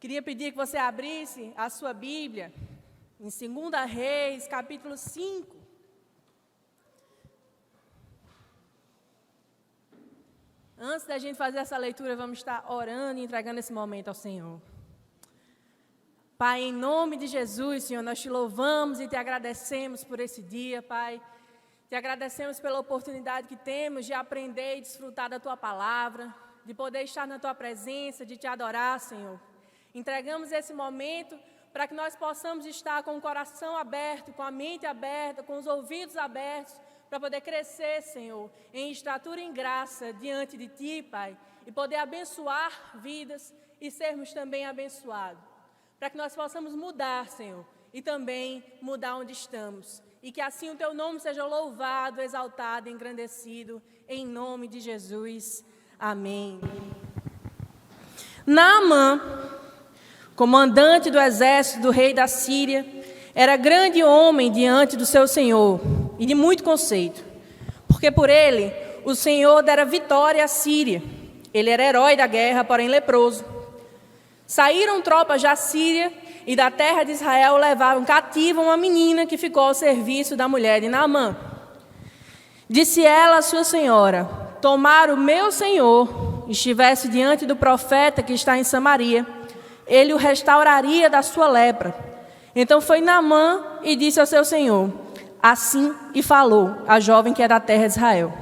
Queria pedir que você abrisse a sua Bíblia em 2 Reis, capítulo 5. Antes da gente fazer essa leitura, vamos estar orando e entregando esse momento ao Senhor. Pai, em nome de Jesus, Senhor, nós te louvamos e te agradecemos por esse dia, Pai. Te agradecemos pela oportunidade que temos de aprender e desfrutar da Tua palavra, de poder estar na Tua presença, de te adorar, Senhor. Entregamos esse momento para que nós possamos estar com o coração aberto, com a mente aberta, com os ouvidos abertos, para poder crescer, Senhor, em estatura e em graça diante de Ti, Pai, e poder abençoar vidas e sermos também abençoados. Para que nós possamos mudar, Senhor, e também mudar onde estamos. E que assim o Teu nome seja louvado, exaltado, engrandecido, em nome de Jesus. Amém. Naamã, comandante do exército do rei da Síria, era grande homem diante do seu senhor e de muito conceito, porque por ele o Senhor dera vitória à Síria. Ele era herói da guerra, porém leproso. Saíram tropas da Síria e da terra de Israel levavam cativa uma menina que ficou ao serviço da mulher de Naamã. Disse ela à sua senhora: tomara o meu senhor estivesse diante do profeta que está em Samaria, ele o restauraria da sua lepra. Então foi Naamã e disse ao seu senhor: assim e falou a jovem que é da terra de Israel.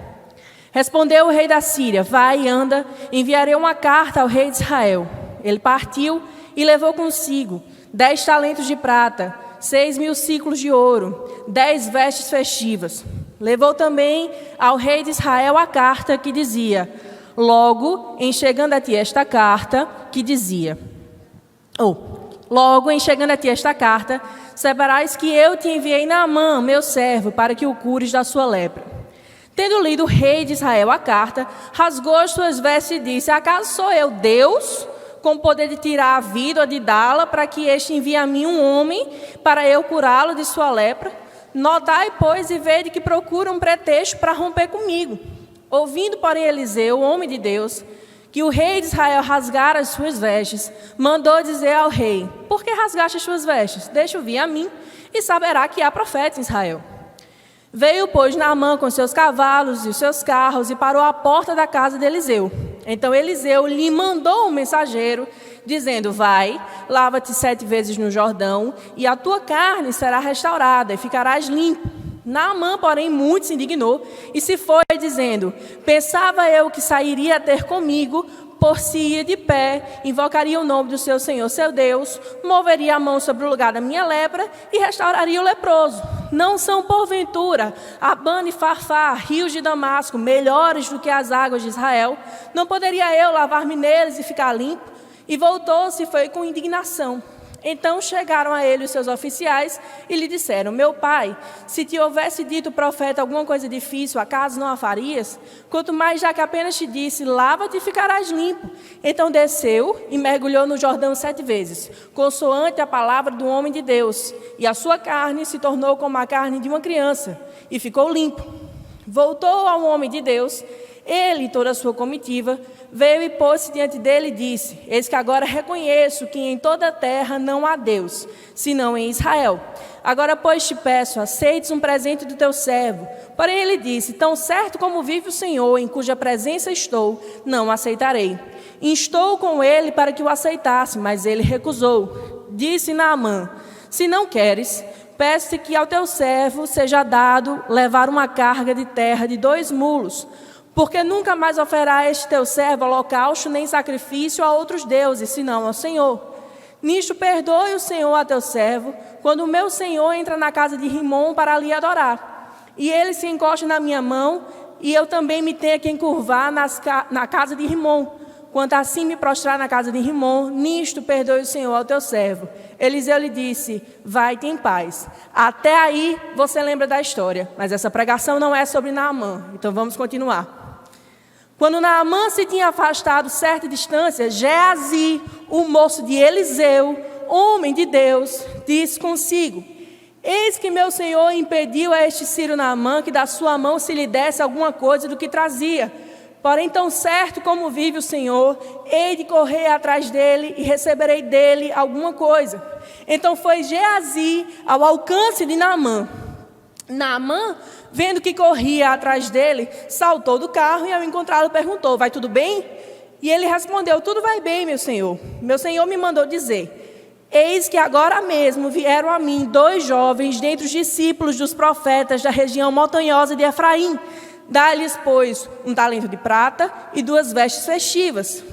Respondeu o rei da Síria: vai e anda, enviarei uma carta ao rei de Israel. Ele partiu e levou consigo 10 talentos de prata, 6.000 siclos de ouro, 10 vestes festivas. Levou também ao rei de Israel a carta que dizia: logo em chegando a ti esta carta, saberás que eu te enviei Naamã, meu servo, para que o cures da sua lepra. Tendo lido o rei de Israel a carta, rasgou as suas vestes e disse: acaso sou eu Deus, com poder de tirar a vida ou de dá-la, para que este envie a mim um homem, para eu curá-lo de sua lepra? Notai, pois, e vede que procura um pretexto para romper comigo. Ouvindo, porém, Eliseu, o homem de Deus, que o rei de Israel rasgara as suas vestes, mandou dizer ao rei: por que rasgaste as suas vestes? Deixa-o vir a mim, e saberá que há profeta em Israel. Veio, pois, Naamã com seus cavalos e os seus carros e parou à porta da casa de Eliseu. Então Eliseu lhe mandou um mensageiro, dizendo: vai, lava-te 7 vezes no Jordão, e a tua carne será restaurada, e ficarás limpo. Naamã, porém, muito se indignou, e se foi, dizendo: pensava eu que sairia a ter comigo, por-se-ia de pé, invocaria o nome do seu Senhor, seu Deus, moveria a mão sobre o lugar da minha lepra e restauraria o leproso. Não são, porventura, Abana e Farfá, rios de Damasco, melhores do que as águas de Israel? Não poderia eu lavar-me neles e ficar limpo? E voltou-se e foi com indignação. Então chegaram a ele os seus oficiais e lhe disseram: meu pai, se te houvesse dito o profeta alguma coisa difícil, acaso não a farias? Quanto mais já que apenas te disse: lava-te e ficarás limpo. Então desceu e mergulhou no Jordão 7 vezes, consoante a palavra do homem de Deus, e a sua carne se tornou como a carne de uma criança, e ficou limpo. Voltou ao homem de Deus, ele e toda a sua comitiva, veio e pôs-se diante dele e disse: eis que agora reconheço que em toda a terra não há Deus, senão em Israel. Agora, pois, te peço, aceites um presente do teu servo. Porém ele disse: tão certo como vive o Senhor, em cuja presença estou, não aceitarei. Instou com ele para que o aceitasse, mas ele recusou. Disse Naamã: se não queres, peço-te que ao teu servo seja dado levar uma carga de terra de 2 mulos, porque nunca mais oferará este teu servo holocausto nem sacrifício a outros deuses, senão ao Senhor. Nisto perdoe o Senhor a teu servo, quando o meu senhor entra na casa de Rimom para ali adorar. E ele se encosta na minha mão, e eu também me tenho que encurvar na casa de Rimom. Quanto assim me prostrar na casa de Rimom, nisto perdoe o Senhor ao teu servo. Eliseu lhe disse: vai-te em paz. Até aí você lembra da história, mas essa pregação não é sobre Naamã, então vamos continuar. Quando Naamã se tinha afastado certa distância, Geazi, o moço de Eliseu, homem de Deus, disse consigo: eis que meu senhor impediu a este sírio Naamã que da sua mão se lhe desse alguma coisa do que trazia. Porém, tão certo como vive o Senhor, hei de correr atrás dele e receberei dele alguma coisa. Então foi Geazi ao alcance de Naamã. Naamã, vendo que corria atrás dele, saltou do carro e ao encontrá-lo perguntou: vai tudo bem? E ele respondeu: tudo vai bem, meu senhor. Meu senhor me mandou dizer: eis que agora mesmo vieram a mim 2 jovens dentre os discípulos dos profetas da região montanhosa de Efraim. Dá-lhes, pois, 1 talento de prata e 2 vestes festivas.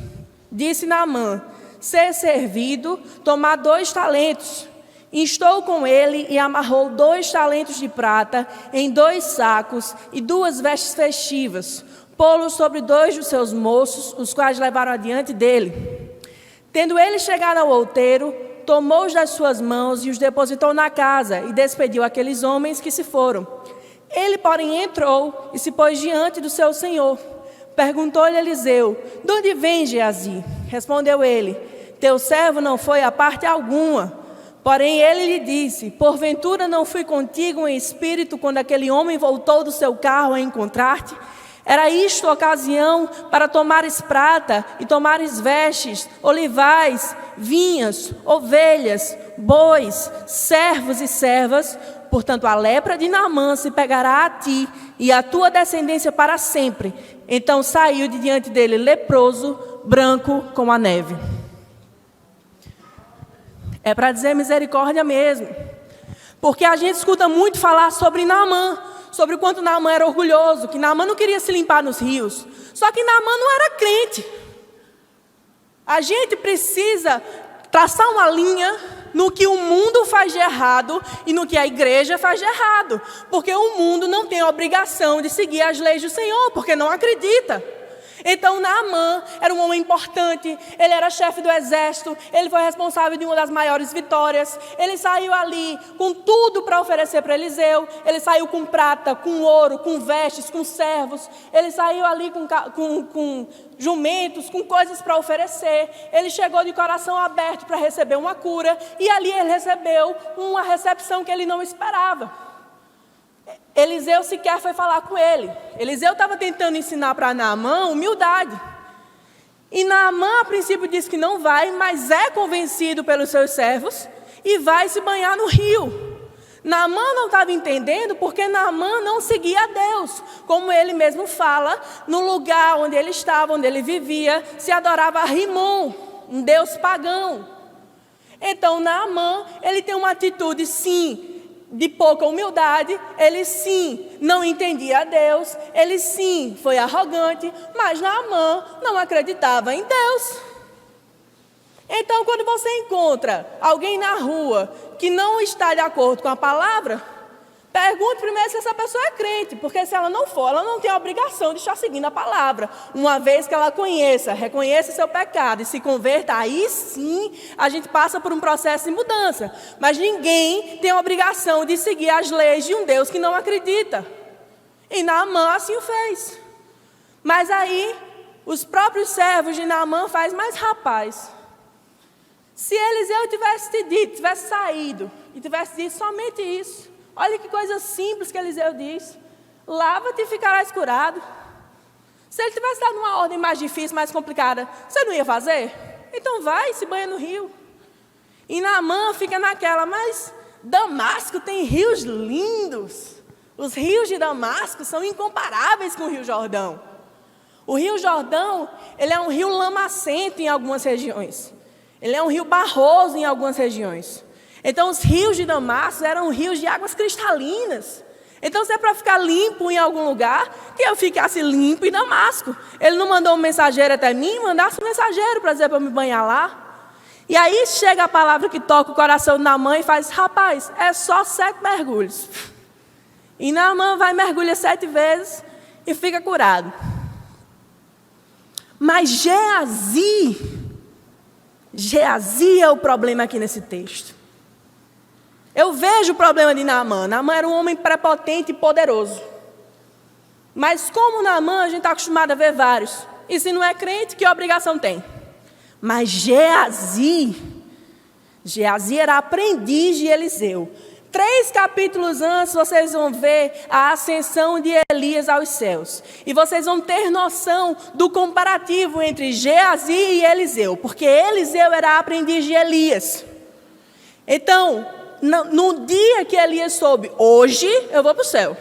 Disse Naamã: ser servido, tomar 2 talentos. Instou com ele e amarrou 2 talentos de prata em 2 sacos e 2 vestes festivas, pô-los sobre 2 dos seus moços, os quais levaram adiante dele. Tendo ele chegado ao outeiro, tomou-os das suas mãos e os depositou na casa e despediu aqueles homens que se foram. Ele, porém, entrou e se pôs diante do seu senhor. Perguntou-lhe Eliseu: de onde vem Geazi? Respondeu ele: teu servo não foi a parte alguma. Porém ele lhe disse: porventura não fui contigo em espírito quando aquele homem voltou do seu carro a encontrar-te? Era isto a ocasião para tomares prata e tomares vestes, olivais, vinhas, ovelhas, bois, servos e servas. Portanto, a lepra de Naamã se pegará a ti e a tua descendência para sempre. Então saiu de diante dele leproso, branco como a neve. É para dizer misericórdia mesmo. Porque a gente escuta muito falar sobre Naamã, sobre o quanto Naamã era orgulhoso, que Naamã não queria se limpar nos rios. Só que Naamã não era crente. A gente precisa traçar uma linha no que o mundo faz de errado e no que a igreja faz de errado. Porque o mundo não tem a obrigação de seguir as leis do Senhor, porque não acredita. Então Naamã era um homem importante, ele era chefe do exército, ele foi responsável de uma das maiores vitórias. Ele saiu ali com tudo para oferecer para Eliseu. Ele saiu com prata, com ouro, com vestes, com servos. Ele saiu ali com jumentos, com coisas para oferecer. Ele chegou de coração aberto para receber uma cura. E ali ele recebeu uma recepção que ele não esperava. Eliseu sequer foi falar com ele. Eliseu estava tentando ensinar para Naamã humildade. E Naamã, a princípio, disse que não vai, mas é convencido pelos seus servos e vai se banhar no rio. Naamã não estava entendendo porque Naamã não seguia a Deus. Como ele mesmo fala, no lugar onde ele estava, onde ele vivia, se adorava a Rimon, um deus pagão. Então Naamã, ele tem uma atitude, sim, de pouca humildade. Ele sim não entendia a Deus, ele sim foi arrogante, mas Naamã não acreditava em Deus. Então, quando você encontra alguém na rua que não está de acordo com a palavra, pergunte primeiro se essa pessoa é crente, porque se ela não for, ela não tem a obrigação de estar seguindo a palavra. Uma vez que ela reconheça seu pecado e se converta, aí sim a gente passa por um processo de mudança. Mas ninguém tem a obrigação de seguir as leis de um Deus que não acredita. E Naamã assim o fez. Mas aí, os próprios servos de Naamã fazem: mas rapaz, se Eliseu tivesse saído e tivesse dito somente isso, olha que coisa simples que Eliseu diz: lava-te e ficarás curado. Se ele tivesse dado uma ordem mais difícil, mais complicada, você não ia fazer? Então vai, se banha no rio. E Naamã fica naquela: mas Damasco tem rios lindos. Os rios de Damasco são incomparáveis com o Rio Jordão. O Rio Jordão, ele é um rio lamacento em algumas regiões. Ele é um rio barroso em algumas regiões. Então, os rios de Damasco eram rios de águas cristalinas. Então, se é para ficar limpo em algum lugar, que eu ficasse limpo em Damasco. Ele não mandou um mensageiro até mim, mandasse um mensageiro para dizer para eu me banhar lá. E aí chega a palavra que toca o coração de Naamã e faz: rapaz, é só 7 mergulhos. E Naamã vai, mergulha 7 vezes e fica curado. Mas Geazi é o problema aqui nesse texto. Eu vejo o problema de Naamã. Naamã era um homem prepotente e poderoso. Mas como Naamã, a gente está acostumado a ver vários. E se não é crente, que obrigação tem? Mas Geazi era aprendiz de Eliseu. 3 capítulos antes, vocês vão ver a ascensão de Elias aos céus. E vocês vão ter noção do comparativo entre Geazi e Eliseu, porque Eliseu era aprendiz de Elias. Então, no dia que Elias soube, hoje eu vou para o céu,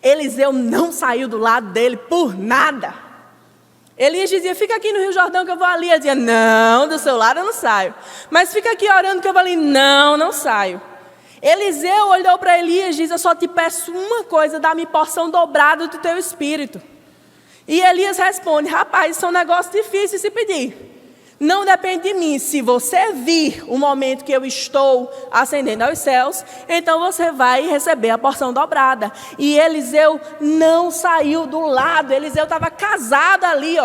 Eliseu não saiu do lado dele por nada. Elias dizia, fica aqui no Rio Jordão que eu vou ali. Ele dizia, não, do seu lado eu não saio. Mas fica aqui orando que eu vou ali. Não, não saio. Eliseu olhou para Elias e disse, eu só te peço uma coisa, dá-me porção dobrada do teu espírito. E Elias responde, rapaz, isso é um negócio difícil de se pedir. Não depende de mim. Se você vir o momento que eu estou ascendendo aos céus, então você vai receber a porção dobrada. E Eliseu não saiu do lado. Eliseu estava casado ali,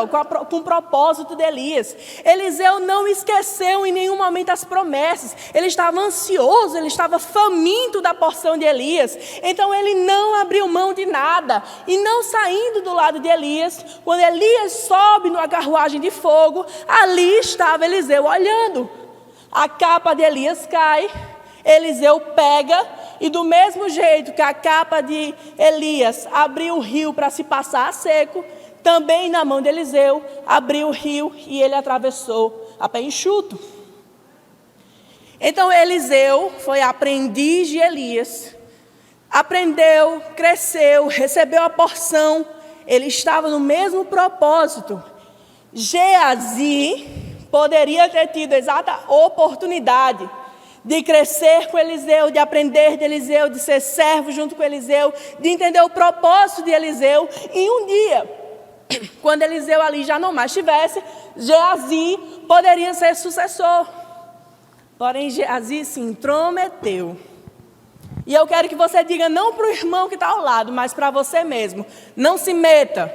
com o propósito de Elias. Eliseu não esqueceu em nenhum momento as promessas. Ele estava ansioso, ele estava faminto da porção de Elias. Então ele não abriu mão de nada. E não saindo do lado de Elias, quando Elias sobe numa carruagem de fogo, ali estava Eliseu olhando. A capa de Elias cai, Eliseu pega, e do mesmo jeito que a capa de Elias abriu o rio para se passar a seco, também na mão de Eliseu abriu o rio e ele atravessou a pé enxuto. Então Eliseu foi aprendiz de Elias, aprendeu, cresceu, recebeu a porção, ele estava no mesmo propósito. Geazi poderia ter tido a exata oportunidade de crescer com Eliseu, de aprender de Eliseu, de ser servo junto com Eliseu, de entender o propósito de Eliseu. E um dia, quando Eliseu ali já não mais estivesse, Geazi poderia ser sucessor. Porém, Geazi se intrometeu. E eu quero que você diga não para o irmão que está ao lado, mas para você mesmo. Não se meta.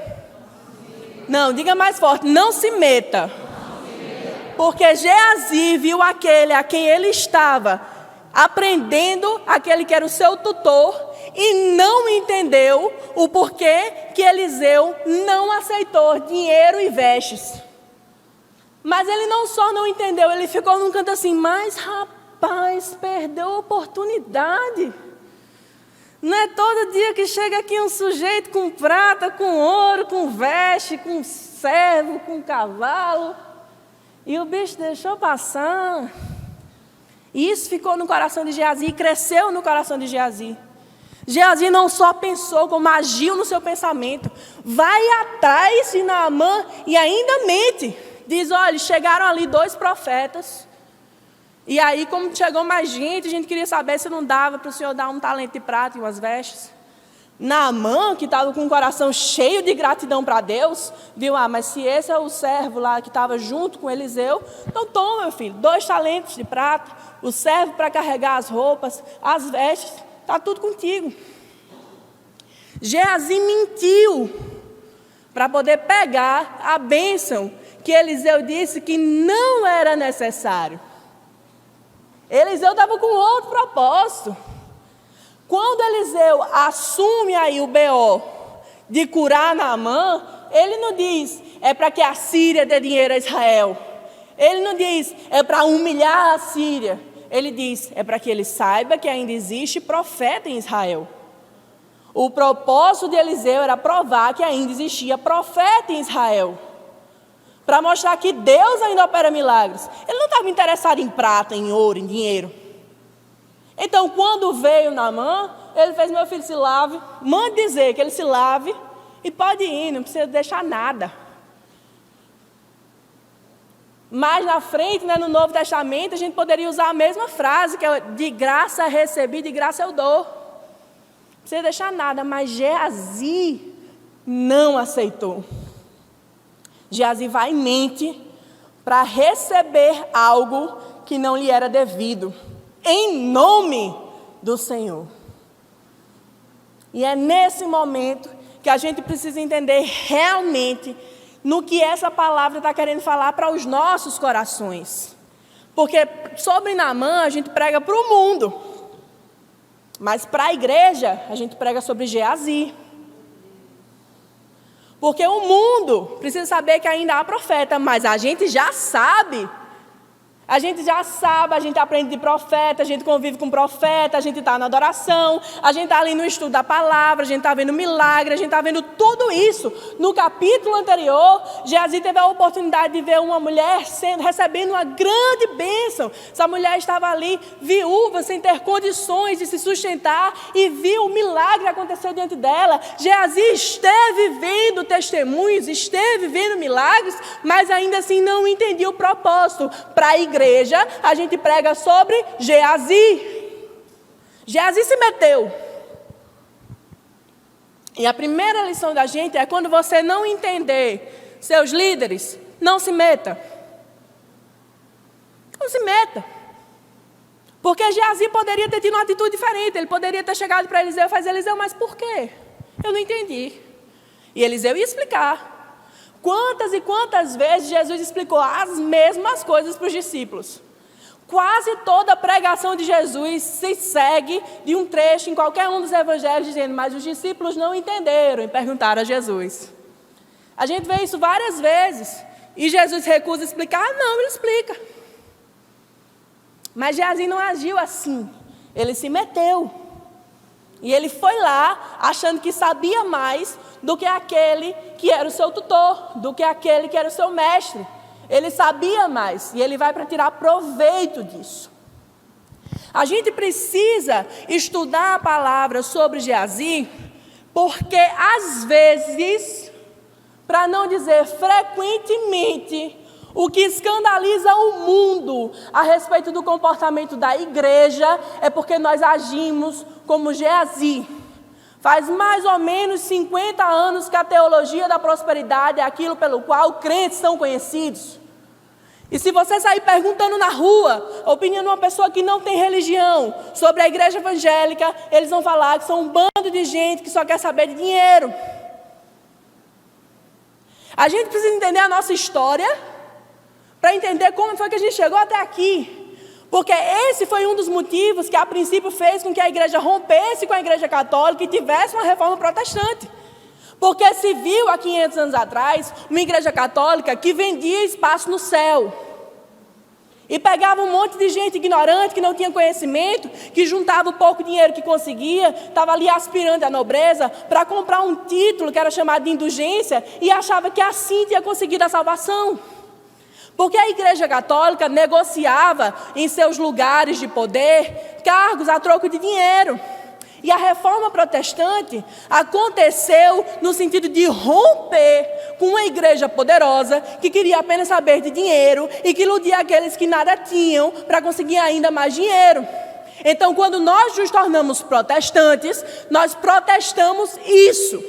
Não, diga mais forte, não se meta. Porque Geazi viu aquele a quem ele estava aprendendo, aquele que era o seu tutor, e não entendeu o porquê que Eliseu não aceitou dinheiro e vestes. Mas ele não só não entendeu, ele ficou num canto assim, mas rapaz, perdeu a oportunidade. Não é todo dia que chega aqui um sujeito com prata, com ouro, com veste, com servo, com cavalo. E o bicho deixou passar. E isso ficou no coração de Geazi e cresceu no coração de Geazi. Geazi não só pensou, como agiu no seu pensamento. Vai atrás de Naamã e ainda mente. Diz, olha, chegaram ali 2 profetas. E aí, como chegou mais gente, a gente queria saber se não dava para o senhor dar um talento de prata e umas vestes. Naamã, que estava com o coração cheio de gratidão para Deus, viu, mas se esse é o servo lá que estava junto com Eliseu, então toma, meu filho, 2 talentos de prata, o servo para carregar as roupas, as vestes, está tudo contigo. Geazi mentiu para poder pegar a bênção que Eliseu disse que não era necessário. Eliseu estava com outro propósito. Quando Eliseu assume aí o BO de curar Naamã, ele não diz, é para que a Síria dê dinheiro a Israel. Ele não diz, é para humilhar a Síria. Ele diz, é para que ele saiba que ainda existe profeta em Israel. O propósito de Eliseu era provar que ainda existia profeta em Israel. Para mostrar que Deus ainda opera milagres. Ele não estava interessado em prata, em ouro, em dinheiro. Então, quando veio Naamã, ele fez, meu filho, se lave. Mande dizer que ele se lave e pode ir, não precisa deixar nada. Mais na frente, no Novo Testamento, a gente poderia usar a mesma frase, que é de graça recebi, de graça eu dou. Não precisa deixar nada, mas Geazi não aceitou. Geazi vai em mente para receber algo que não lhe era devido, em nome do Senhor. E é nesse momento que a gente precisa entender realmente no que essa palavra está querendo falar para os nossos corações. Porque sobre Naamã a gente prega para o mundo, mas para a igreja a gente prega sobre Geazi. Porque o mundo precisa saber que ainda há profeta, mas a gente já sabe. A gente já sabe, a gente aprende de profeta, a gente convive com profeta, a gente está na adoração, a gente está ali no estudo da palavra, a gente está vendo milagre, a gente está vendo tudo isso. No capítulo anterior, Geazi teve a oportunidade de ver uma mulher recebendo uma grande bênção. Essa mulher estava ali, viúva, sem ter condições de se sustentar, e viu o milagre acontecer diante dela. Geazi esteve vendo testemunhos, esteve vendo milagres, mas ainda assim não entendia o propósito. Para a igreja, a gente prega sobre Geazi. Geazi se meteu. E a primeira lição da gente é: quando você não entender seus líderes, não se meta. Não se meta. Porque Geazi poderia ter tido uma atitude diferente. Ele poderia ter chegado para Eliseu e fazer: Eliseu, mas por quê? Eu não entendi. E Eliseu ia explicar. Quantas e quantas vezes Jesus explicou as mesmas coisas para os discípulos? Quase toda a pregação de Jesus se segue de um trecho em qualquer um dos evangelhos, dizendo: mas os discípulos não entenderam, e perguntaram a Jesus. A gente vê isso várias vezes, e Jesus recusa explicar. Não, ele explica. Mas Geazi não agiu assim. Ele se meteu. E ele foi lá achando que sabia mais do que aquele que era o seu tutor, do que aquele que era o seu mestre. Ele sabia mais, e ele vai para tirar proveito disso. A gente precisa estudar a palavra sobre Geazi, porque às vezes, para não dizer frequentemente, o que escandaliza o mundo a respeito do comportamento da igreja é porque nós agimos como Geazi. Faz mais ou menos 50 anos que a teologia da prosperidade é aquilo pelo qual crentes são conhecidos. E se você sair perguntando na rua a opinião de uma pessoa que não tem religião sobre a igreja evangélica, eles vão falar que são um bando de gente que só quer saber de dinheiro. A gente precisa entender a nossa história para entender como foi que a gente chegou até aqui. Porque esse foi um dos motivos que a princípio fez com que a igreja rompesse com a igreja católica e tivesse uma reforma protestante. Porque se viu há 500 anos atrás uma igreja católica que vendia espaço no céu. E pegava um monte de gente ignorante, que não tinha conhecimento, que juntava o pouco dinheiro que conseguia, estava ali aspirando à nobreza para comprar um título que era chamado de indulgência e achava que assim tinha conseguido a salvação. Porque a igreja católica negociava em seus lugares de poder cargos a troco de dinheiro. E a reforma protestante aconteceu no sentido de romper com uma igreja poderosa que queria apenas saber de dinheiro e que iludia aqueles que nada tinham para conseguir ainda mais dinheiro. Então, quando nós nos tornamos protestantes, nós protestamos isso.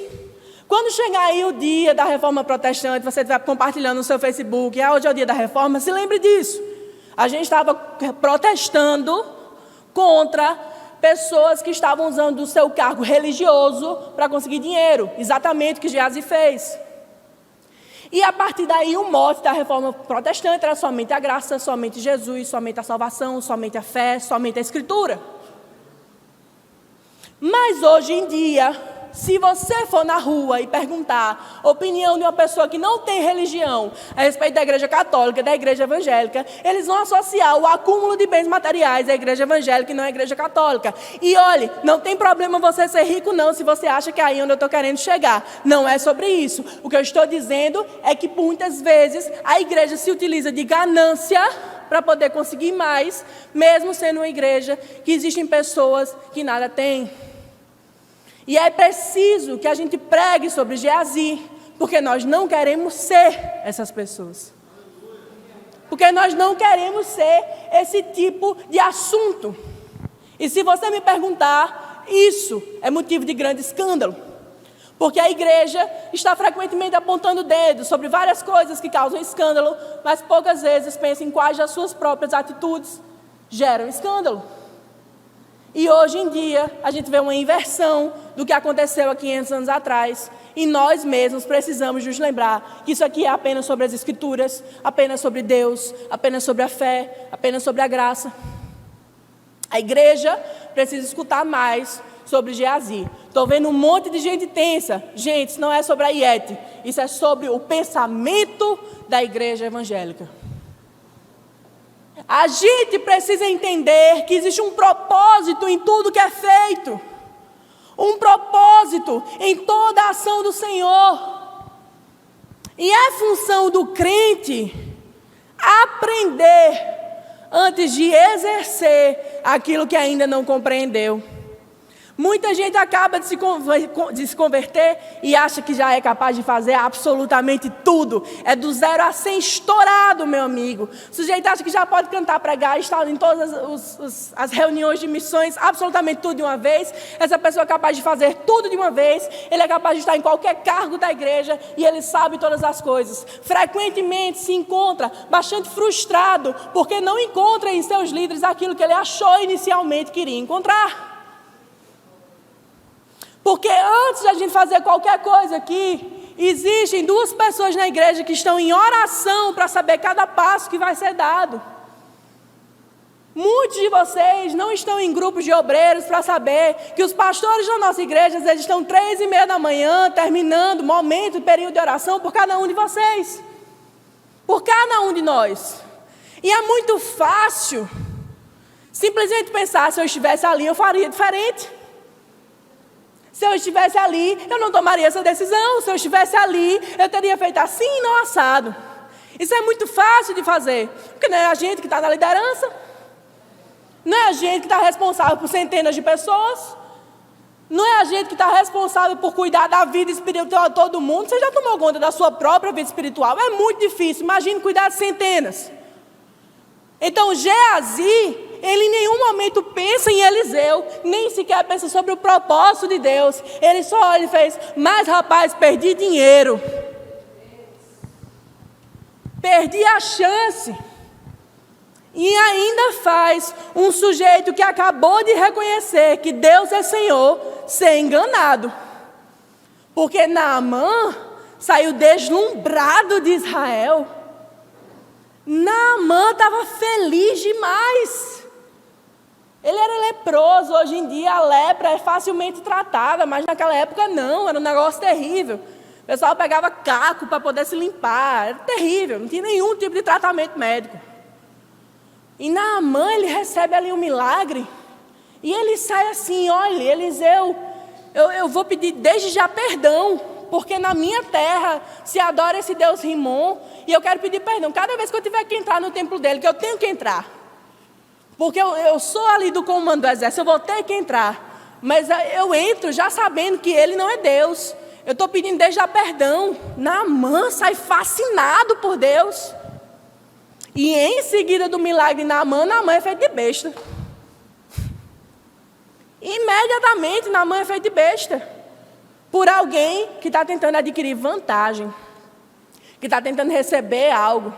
Quando chegar aí o dia da reforma protestante, você vai compartilhando no seu Facebook: hoje é o dia da reforma, se lembre disso. A gente estava protestando contra pessoas que estavam usando o seu cargo religioso para conseguir dinheiro. Exatamente o que Geazi fez. E a partir daí o mote da reforma protestante era somente a graça, somente Jesus, somente a salvação, somente a fé, somente a escritura. Mas hoje em dia, se você for na rua e perguntar a opinião de uma pessoa que não tem religião a respeito da igreja católica, da igreja evangélica, eles vão associar o acúmulo de bens materiais à igreja evangélica e não à igreja católica. E olhe, não tem problema você ser rico não, se você acha que é aí onde eu estou querendo chegar. Não é sobre isso. O que eu estou dizendo é que muitas vezes a igreja se utiliza de ganância para poder conseguir mais, mesmo sendo uma igreja que existem pessoas que nada têm. E é preciso que a gente pregue sobre Geazi, porque nós não queremos ser essas pessoas. Porque nós não queremos ser esse tipo de assunto. E se você me perguntar, isso é motivo de grande escândalo. Porque a igreja está frequentemente apontando dedos sobre várias coisas que causam escândalo, mas poucas vezes pensa em quais das suas próprias atitudes geram escândalo. E hoje em dia, a gente vê uma inversão do que aconteceu há 500 anos atrás. E nós mesmos precisamos nos lembrar que isso aqui é apenas sobre as Escrituras, apenas sobre Deus, apenas sobre a fé, apenas sobre a graça. A igreja precisa escutar mais sobre Geazi. Estou vendo um monte de gente tensa. Gente, isso não é sobre a IET. Isso é sobre o pensamento da igreja evangélica. A gente precisa entender que existe um propósito em tudo que é feito. Um propósito em toda a ação do Senhor. E é função do crente aprender antes de exercer aquilo que ainda não compreendeu. Muita gente acaba de se converter e acha que já é capaz de fazer absolutamente tudo. É do 0 a 100 estourado, meu amigo. O sujeito acha que já pode cantar, pregar, estar em todas as reuniões de missões, absolutamente tudo de uma vez. Essa pessoa é capaz de fazer tudo de uma vez. Ele é capaz de estar em qualquer cargo da igreja e ele sabe todas as coisas. Frequentemente se encontra bastante frustrado porque não encontra em seus líderes aquilo que ele achou inicialmente que iria encontrar. Porque antes de a gente fazer qualquer coisa aqui, existem 2 pessoas na igreja que estão em oração para saber cada passo que vai ser dado. Muitos de vocês não estão em grupos de obreiros para saber que os pastores da nossa igreja, eles estão 3:30 da manhã, terminando o momento, o período de oração por cada um de vocês. Por cada um de nós. E é muito fácil simplesmente pensar, se eu estivesse ali, eu faria diferente. Se eu estivesse ali, eu não tomaria essa decisão. Se eu estivesse ali, eu teria feito assim e não assado. Isso é muito fácil de fazer. Porque não é a gente que está na liderança. Não é a gente que está responsável por centenas de pessoas. Não é a gente que está responsável por cuidar da vida espiritual de todo mundo. Você já tomou conta da sua própria vida espiritual? É muito difícil. Imagine cuidar de centenas. Então, Geazi, ele em nenhum momento pensa em Eliseu, nem sequer pensa sobre o propósito de Deus. Ele só olha e fez, mas rapaz, perdi dinheiro. Perdi a chance. E ainda faz um sujeito que acabou de reconhecer que Deus é Senhor, ser enganado. Porque Naamã saiu deslumbrado de Israel. Naamã estava feliz demais. Ele era leproso. Hoje em dia a lepra é facilmente tratada, mas naquela época não, era um negócio terrível. O pessoal pegava caco para poder se limpar, era terrível, não tinha nenhum tipo de tratamento médico. E Naamã, ele recebe ali um milagre, e ele sai assim, olha, Eliseu, eu vou pedir desde já perdão, porque na minha terra se adora esse Deus Rimon, e eu quero pedir perdão. Cada vez que eu tiver que entrar no templo dele, que eu tenho que entrar, porque eu sou ali do comando do exército, eu vou ter que entrar, mas eu entro já sabendo que ele não é Deus. Eu estou pedindo desde já perdão. Naamã sai fascinado por Deus. E em seguida do milagre de Naamã é feito de besta. Imediatamente Naamã é feito de besta. Por alguém que está tentando adquirir vantagem. Que está tentando receber algo.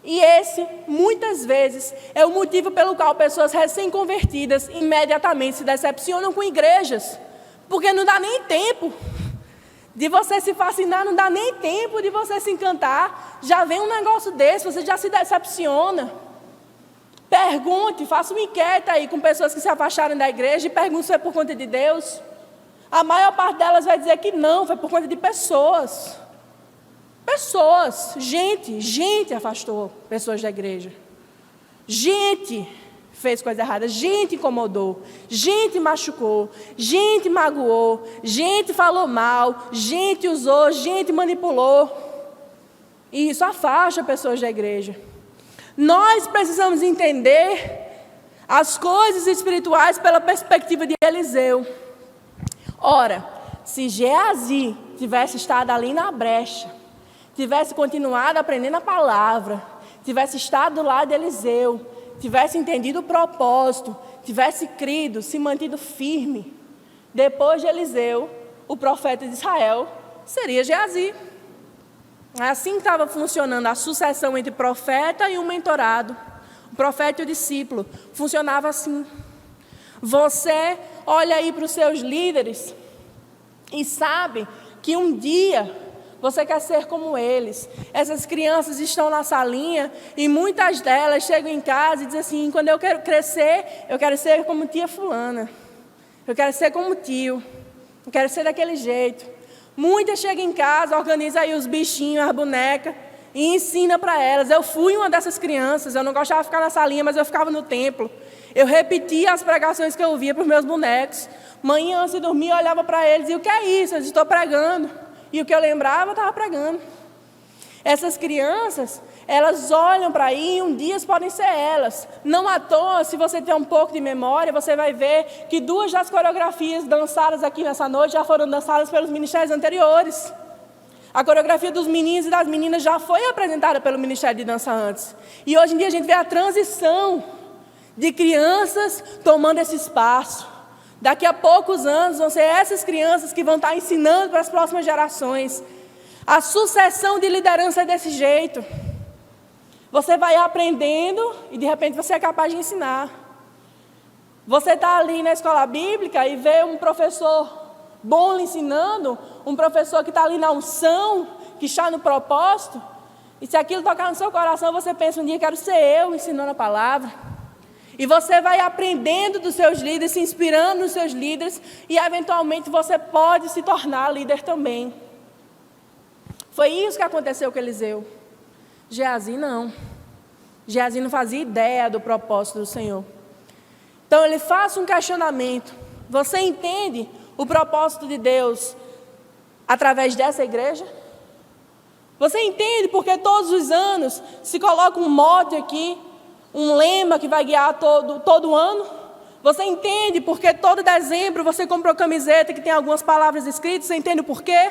E esse, muitas vezes, é o motivo pelo qual pessoas recém-convertidas imediatamente se decepcionam com igrejas. Porque não dá nem tempo de você se fascinar, não dá nem tempo de você se encantar. Já vem um negócio desse, você já se decepciona. Pergunte, faça uma enquete aí com pessoas que se afastaram da igreja e pergunte se é por conta de Deus. A maior parte delas vai dizer que não, foi por conta de pessoas. Pessoas, gente afastou pessoas da igreja. Gente fez coisa errada, gente incomodou, gente machucou, gente magoou, gente falou mal, gente usou, gente manipulou. E isso afasta pessoas da igreja. Nós precisamos entender as coisas espirituais pela perspectiva de Eliseu. Ora, se Geazi tivesse estado ali na brecha, tivesse continuado aprendendo a palavra, tivesse estado do lado de Eliseu, tivesse entendido o propósito, tivesse crido, se mantido firme, depois de Eliseu, o profeta de Israel seria Geazi. Assim estava funcionando a sucessão entre profeta e um mentorado. O profeta e o discípulo. Funcionava assim. Você olha aí para os seus líderes e sabe que um dia você quer ser como eles. Essas crianças estão na salinha e muitas delas chegam em casa e dizem assim, quando eu quero crescer, eu quero ser como tia fulana. Eu quero ser como tio. Eu quero ser daquele jeito. Muitas chegam em casa, organizam aí os bichinhos, as bonecas e ensina para elas. Eu fui uma dessas crianças, eu não gostava de ficar na salinha, mas eu ficava no templo. Eu repetia as pregações que eu ouvia para os meus bonecos. Manhã, antes de dormir, eu olhava para eles e o que é isso? Eu disse, estou pregando. E o que eu lembrava, eu estava pregando. Essas crianças, elas olham para aí e um dia podem ser elas. Não à toa, se você tem um pouco de memória, você vai ver que 2 das coreografias dançadas aqui nessa noite já foram dançadas pelos ministérios anteriores. A coreografia dos meninos e das meninas já foi apresentada pelo Ministério de Dança antes. E hoje em dia a gente vê a transição de crianças tomando esse espaço. Daqui a poucos anos vão ser essas crianças que vão estar ensinando para as próximas gerações. A sucessão de liderança é desse jeito. Você vai aprendendo e de repente você é capaz de ensinar. Você está ali na escola bíblica e vê um professor bom lhe ensinando, um professor que está ali na unção, que está no propósito, e se aquilo tocar no seu coração, você pensa, um dia quero ser eu ensinando a palavra. E você vai aprendendo dos seus líderes, se inspirando nos seus líderes, e eventualmente você pode se tornar líder também. Foi isso que aconteceu com Eliseu. Geazi não. Geazi não fazia ideia do propósito do Senhor. Então ele faz um questionamento. Você entende o propósito de Deus através dessa igreja? Você entende porque todos os anos se coloca um mote aqui, um lema que vai guiar todo ano? Você entende porque todo dezembro você compra uma camiseta que tem algumas palavras escritas? Você entende o porquê?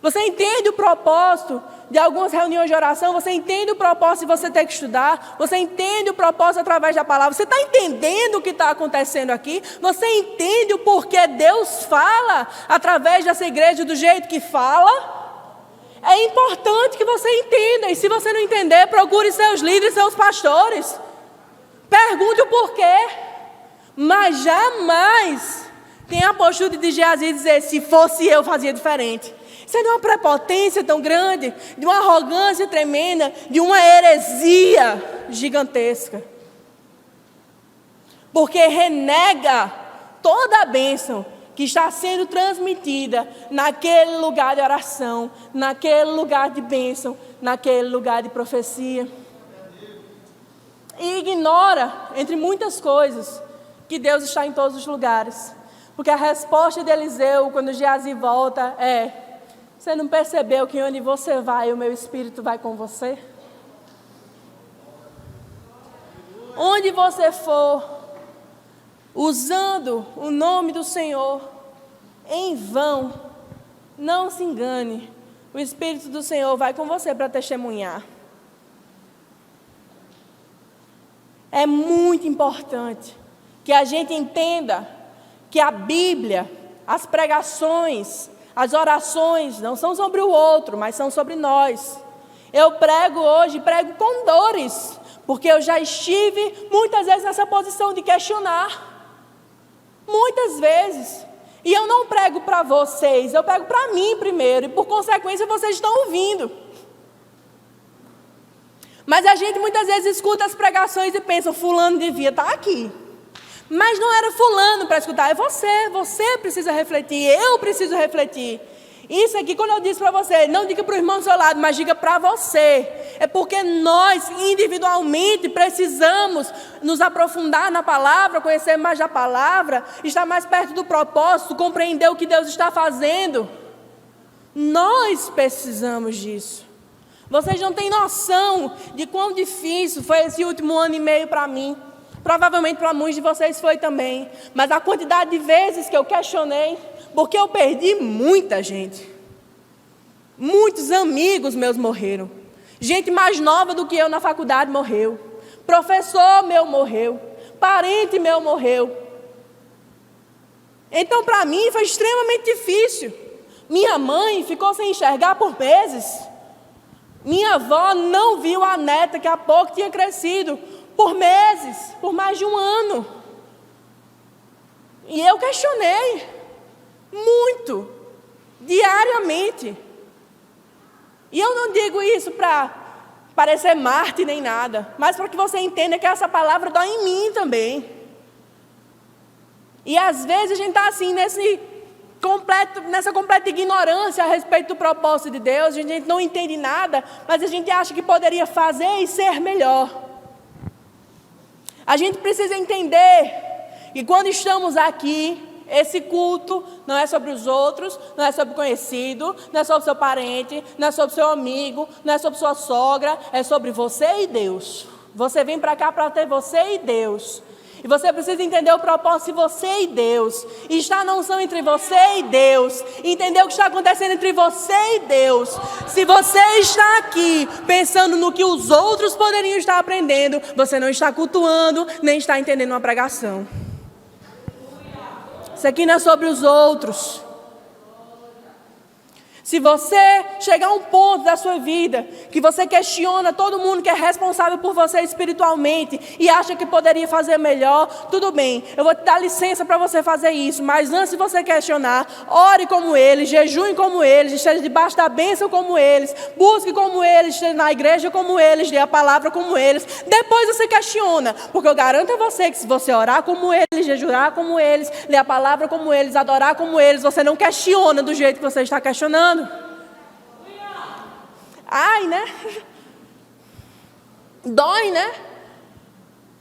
Você entende o propósito de algumas reuniões de oração? Você entende o propósito de você ter que estudar? Você entende o propósito através da palavra? Você está entendendo o que está acontecendo aqui? Você entende o porquê Deus fala através dessa igreja do jeito que fala? É importante que você entenda. E se você não entender, procure seus líderes, seus pastores. Pergunte o porquê. Mas jamais tenha a postura de Geazi dizer, se fosse eu, fazia diferente. Isso é de uma prepotência tão grande, de uma arrogância tremenda, de uma heresia gigantesca. Porque renega toda a bênção que está sendo transmitida naquele lugar de oração, naquele lugar de bênção, naquele lugar de profecia. E ignora, entre muitas coisas, que Deus está em todos os lugares. Porque a resposta de Eliseu, quando Geazi volta, é: você não percebeu que onde você vai, o meu Espírito vai com você? Onde você for, usando o nome do Senhor, em vão, não se engane, o Espírito do Senhor vai com você para testemunhar. É muito importante que a gente entenda que a Bíblia, as pregações, as orações não são sobre o outro, mas são sobre nós. Eu prego hoje, prego com dores, porque eu já estive muitas vezes nessa posição de questionar. Muitas vezes. E eu não prego para vocês, eu prego para mim primeiro, e por consequência vocês estão ouvindo. Mas a gente muitas vezes escuta as pregações e pensa, fulano devia estar aqui. Mas não era fulano para escutar, é você precisa refletir, eu preciso refletir. Isso aqui, quando eu disse para você, não diga para o irmão do seu lado, mas diga para você. É porque nós, individualmente, precisamos nos aprofundar na palavra, conhecer mais da palavra, estar mais perto do propósito, compreender o que Deus está fazendo. Nós precisamos disso. Vocês não têm noção de quão difícil foi esse último ano e meio para mim. Provavelmente para muitos de vocês foi também. Mas a quantidade de vezes que eu questionei, porque eu perdi muita gente. Muitos amigos meus morreram. Gente mais nova do que eu na faculdade morreu. Professor meu morreu. Parente meu morreu. Então para mim foi extremamente difícil. Minha mãe ficou sem enxergar por meses. Minha avó não viu a neta que há pouco tinha crescido. Por meses, por mais de um ano. E eu questionei muito, diariamente. E eu não digo isso para parecer Marte nem nada, mas para que você entenda que essa palavra dói em mim também. E às vezes a gente está assim, nesse nessa completa ignorância a respeito do propósito de Deus. A gente não entende nada, mas a gente acha que poderia fazer e ser melhor. A gente precisa entender que quando estamos aqui, esse culto não é sobre os outros, não é sobre o conhecido, não é sobre o seu parente, não é sobre o seu amigo, não é sobre sua sogra, é sobre você e Deus. Você vem para cá para ter você e Deus. E você precisa entender o propósito de você e Deus. E estar na unção entre você e Deus. E entender o que está acontecendo entre você e Deus. Se você está aqui pensando no que os outros poderiam estar aprendendo, você não está cultuando, nem está entendendo uma pregação. Isso aqui não é sobre os outros. Se você chegar a um ponto da sua vida que você questiona todo mundo que é responsável por você espiritualmente e acha que poderia fazer melhor, tudo bem, eu vou te dar licença para você fazer isso, mas antes de você questionar, ore como eles, jejue como eles, esteja debaixo da bênção como eles, busque como eles, esteja na igreja como eles, dê a palavra como eles, depois você questiona, porque eu garanto a você que se você orar como eles, jejuar como eles, ler a palavra como eles, adorar como eles, você não questiona do jeito que você está questionando. Ai, né? Dói, né?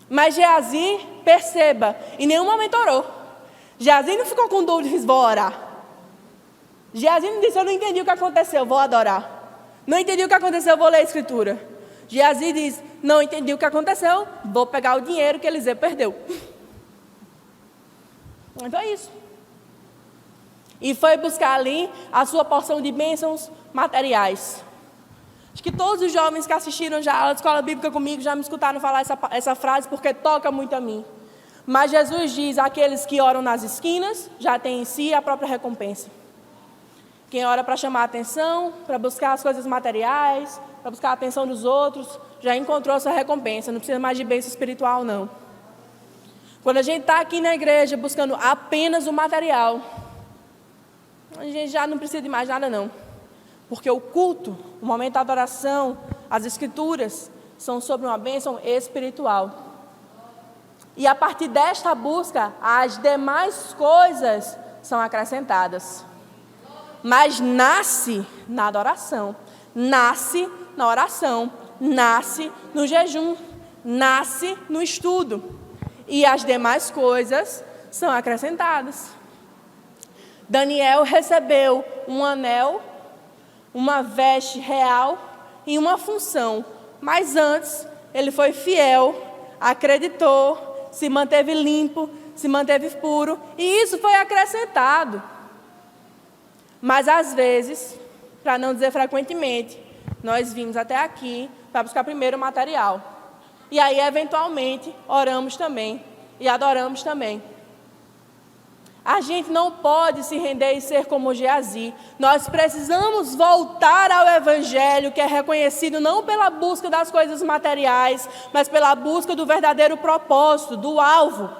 Mas Geazi, perceba, em nenhum momento orou. Geazi não ficou com dúvida e disse, vou orar. Geazi não disse, eu não entendi o que aconteceu, vou adorar. Não entendi o que aconteceu, vou ler a escritura. Geazi diz, não entendi o que aconteceu, vou pegar o dinheiro que Eliseu perdeu. Então é isso. E foi buscar ali a sua porção de bênçãos materiais. Acho que todos os jovens que assistiram já a aula de escola bíblica comigo já me escutaram falar essa frase, porque toca muito a mim. Mas Jesus diz, aqueles que oram nas esquinas, já têm em si a própria recompensa. Quem ora para chamar a atenção, para buscar as coisas materiais, para buscar a atenção dos outros, já encontrou a sua recompensa, não precisa mais de bênção espiritual, não. Quando a gente está aqui na igreja buscando apenas o material, a gente já não precisa de mais nada, não. Porque o culto, o momento da adoração, as escrituras, são sobre uma bênção espiritual. E a partir desta busca, as demais coisas são acrescentadas. Mas nasce na adoração, nasce na oração, nasce no jejum, nasce no estudo. E as demais coisas são acrescentadas. Daniel recebeu um anel, uma veste real e uma função. Mas antes, ele foi fiel, acreditou, se manteve limpo, se manteve puro. E isso foi acrescentado. Mas às vezes, para não dizer frequentemente, nós vimos até aqui para buscar primeiro o material. E aí, eventualmente, oramos também e adoramos também. A gente não pode se render e ser como Geazi. Nós precisamos voltar ao Evangelho, que é reconhecido não pela busca das coisas materiais, mas pela busca do verdadeiro propósito, do alvo.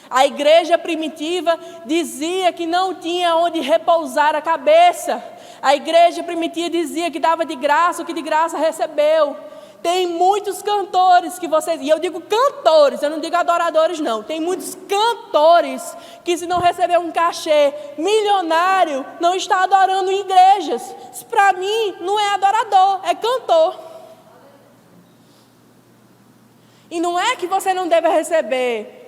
A igreja primitiva dizia que não tinha onde repousar a cabeça. A igreja primitiva dizia que dava de graça o que de graça recebeu. Tem muitos cantores que vocês... E eu digo cantores, eu não digo adoradores, não. Tem muitos cantores que, se não receber um cachê milionário, não está adorando em igrejas. Isso, para mim, não é adorador, é cantor. E não é que você não deve receber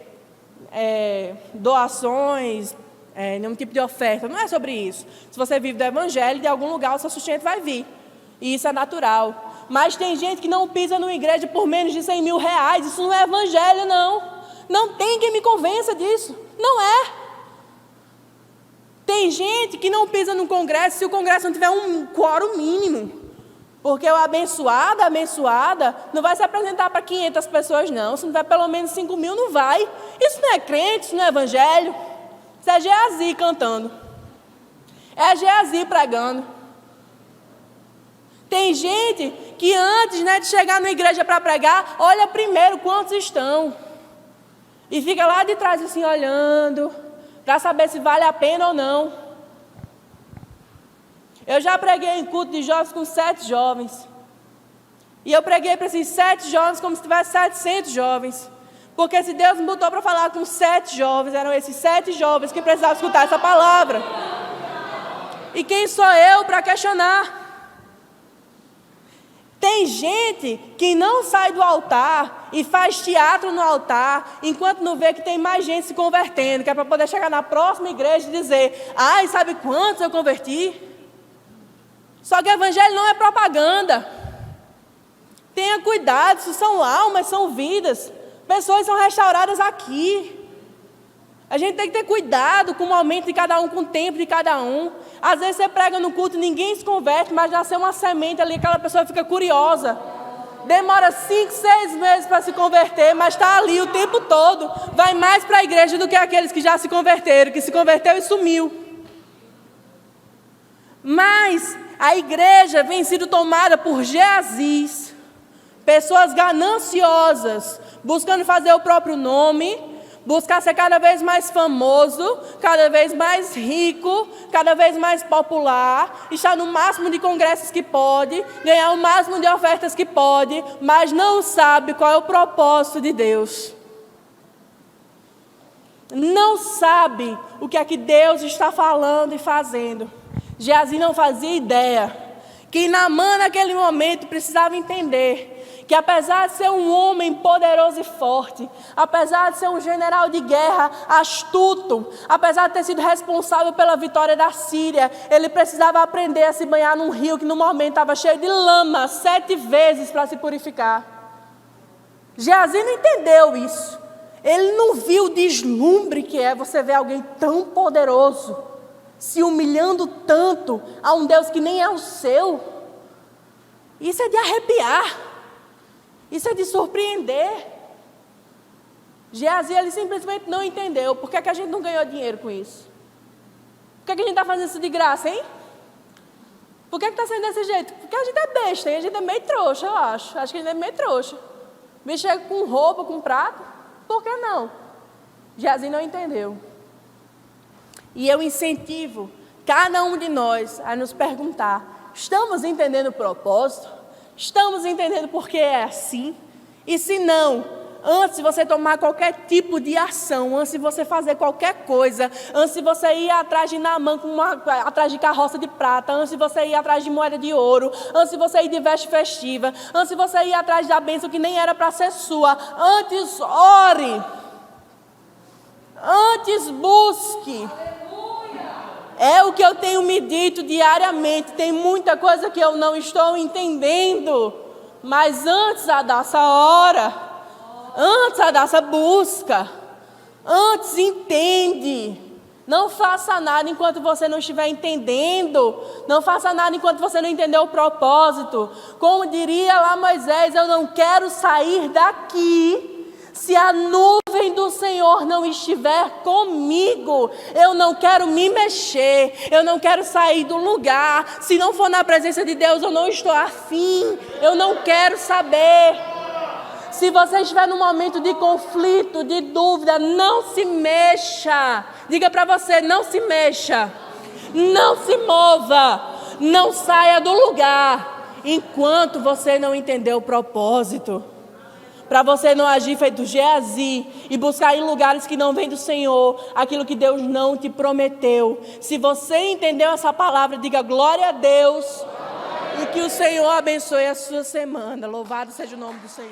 doações, nenhum tipo de oferta. Não é sobre isso. Se você vive do evangelho, de algum lugar o seu sustento vai vir. E isso é natural. Mas tem gente que não pisa numa igreja por menos de 100 mil reais. Isso não é evangelho, não. Não tem quem me convença disso. Não é. Tem gente que não pisa no congresso se o congresso não tiver um quórum mínimo. Porque o abençoado, a abençoada, não vai se apresentar para 500 pessoas, não. Se não tiver pelo menos 5 mil, não vai. Isso não é crente, isso não é evangelho. Isso é Geazi cantando. É Geazi pregando. Tem gente que antes, de chegar na igreja para pregar, olha primeiro quantos estão. E fica lá de trás assim olhando, para saber se vale a pena ou não. Eu já preguei em culto de jovens com 7 jovens. E eu preguei para esses 7 jovens como se tivesse 700 jovens. Porque se Deus me botou para falar com 7 jovens, eram esses 7 jovens que precisavam escutar essa palavra. E quem sou eu para questionar? Tem gente que não sai do altar e faz teatro no altar, enquanto não vê que tem mais gente se convertendo, que é para poder chegar na próxima igreja e dizer: ai, sabe quantos eu converti? Só que o evangelho não é propaganda. Tenha cuidado, isso são almas, são vidas. Pessoas são restauradas aqui. A gente tem que ter cuidado com o momento de cada um, com o tempo de cada um. Às vezes você prega no culto, ninguém se converte, mas nasceu uma semente ali, aquela pessoa fica curiosa. Demora 5, 6 meses para se converter, mas está ali o tempo todo. Vai mais para a igreja do que aqueles que já se converteram, que se converteu e sumiu. Mas a igreja vem sido tomada por Geazis, pessoas gananciosas, buscando fazer o próprio nome, buscar ser cada vez mais famoso, cada vez mais rico, cada vez mais popular, estar no máximo de congressos que pode, ganhar o máximo de ofertas que pode, mas não sabe qual é o propósito de Deus. Não sabe o que é que Deus está falando e fazendo. Geazi não fazia ideia que Naamã naquele momento precisava entender que apesar de ser um homem poderoso e forte, apesar de ser um general de guerra astuto, apesar de ter sido responsável pela vitória da Síria, ele precisava aprender a se banhar num rio que no momento estava cheio de lama 7 vezes para se purificar. Geazi não entendeu isso. Ele não viu o deslumbre que é você ver alguém tão poderoso se humilhando tanto a um Deus que nem é o seu. Isso é de arrepiar. Isso é de surpreender. Geazi, ele simplesmente não entendeu. Por que a gente não ganhou dinheiro com isso? Por que a gente está fazendo isso de graça, hein? Por que está sendo desse jeito? Porque a gente é besta, hein? A gente é meio trouxa, eu acho. Acho que a gente é meio trouxa. O bicho chega com roupa, com prato. Por que não? Geazi não entendeu. E eu incentivo cada um de nós a nos perguntar: estamos entendendo o propósito? Estamos entendendo por que é assim? E se não, antes de você tomar qualquer tipo de ação, antes de você fazer qualquer coisa, antes de você ir atrás de Naamã, atrás de carroça de prata, antes de você ir atrás de moeda de ouro, antes de você ir de veste festiva, antes de você ir atrás da bênção que nem era para ser sua, antes ore, antes busque. É o que eu tenho me dito diariamente. Tem muita coisa que eu não estou entendendo. Mas antes dessa hora, antes dessa busca, antes entende. Não faça nada enquanto você não estiver entendendo. Não faça nada enquanto você não entender o propósito. Como diria lá Moisés: eu não quero sair daqui se a nuvem do Senhor não estiver comigo. Eu não quero me mexer, eu não quero sair do lugar. Se não for na presença de Deus, eu não estou afim, eu não quero saber. Se você estiver num momento de conflito, de dúvida, não se mexa. Diga para você: não se mexa, não se mova, não saia do lugar, enquanto você não entender o propósito. Para você não agir feito Geazi e buscar em lugares que não vêm do Senhor aquilo que Deus não te prometeu. Se você entendeu essa palavra, diga glória a Deus. E que o Senhor abençoe a sua semana. Louvado seja o nome do Senhor.